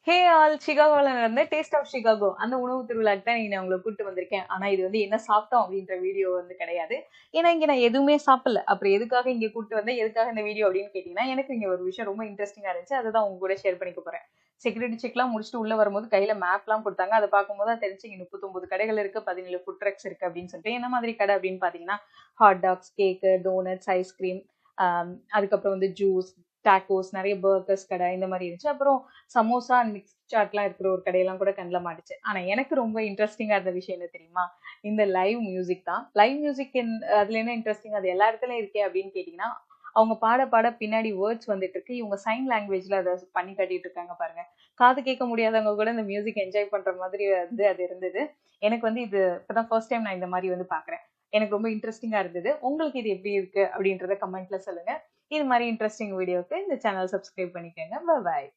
Hey all, சிகாகோல நடந்த taste of Chicago அந்த உணவு திருவிழாக்கு தான் நான் உங்களை கூட்டு வந்திருக்கேன். ஆனா இது வந்து என்ன சாப்பிட்டோம் அப்படின்ற வீடியோ வந்து கிடையாது. ஏன்னா இங்க நான் எதுவுமே சாப்பிடல. அப்புறம் எதுக்காக இங்க கூட்டு வந்தேன், எதுக்காக இந்த வீடியோ அப்படின்னு கேட்டீங்கன்னா, எனக்கு இங்க ஒரு விஷயம் ரொம்ப இன்ட்ரெஸ்டிங்கா இருந்துச்சு. அதை தான் உங்க கூட ஷேர் பண்ணிக்க போறேன். செக்யூரிட்டி செக்லாம் முடிச்சுட்டு உள்ள வரும்போது கையில மேப்லாம் கொடுத்தாங்க. அதை பார்க்கும்போது தான் தெரிஞ்சு இங்க 39 கடைகள் இருக்கு, 17 ஃபுட் ட்ரக்ஸ் இருக்கு அப்படின்னு சொல்லிட்டு. என்ன மாதிரி கடை அப்படின்னு பாத்தீங்கன்னா, ஹாட் டாக்ஸ், கேக்கு, டோனட்ஸ், ஐஸ்கிரீம், அதுக்கப்புறம் வந்து ஜூஸ், டாக்கோஸ், நிறைய பர்கர்ஸ் கடை இந்த மாதிரி இருந்துச்சு. அப்புறம் சமோசா அண்ட் மிக்ஸ் சாட்லாம் இருக்கிற ஒரு கடையெல்லாம் கூட கண்ணில் மாட்டுச்சு. ஆனா எனக்கு ரொம்ப இன்ட்ரெஸ்டிங்கா இருந்த விஷயம் என்ன தெரியுமா? இந்த லைவ் மியூசிக் தான். லைவ் மியூசிக் அதுல என்ன இன்ட்ரெஸ்டிங், அது எல்லா இடத்துலயும் இருக்கே அப்படின்னு கேட்டீங்கன்னா, அவங்க பாட பாட பின்னாடி வேர்ட்ஸ் வந்துட்டு இருக்கு. இவங்க சைன் லாங்குவேஜ்ல அதை பண்ணி காட்டிட்டு இருக்காங்க பாருங்க. காது கேட்க முடியாதவங்க கூட இந்த மியூசிக் என்ஜாய் பண்ற மாதிரி வந்து அது இருந்தது. எனக்கு வந்து இது இப்பதான் ஃபர்ஸ்ட் டைம் நான் இந்த மாதிரி வந்து பாக்குறேன். எனக்கு ரொம்ப இன்ட்ரெஸ்டிங்கா இருந்தது. உங்களுக்கு இது எப்படி இருக்கு அப்படின்றத கமெண்ட்ல சொல்லுங்க. இது மாதிரி இன்ட்ரெஸ்டிங் வீடியோக்கு இந்த சேனல் சப்ஸ்கிரைப் பண்ணிக்கோங்க. பாய்.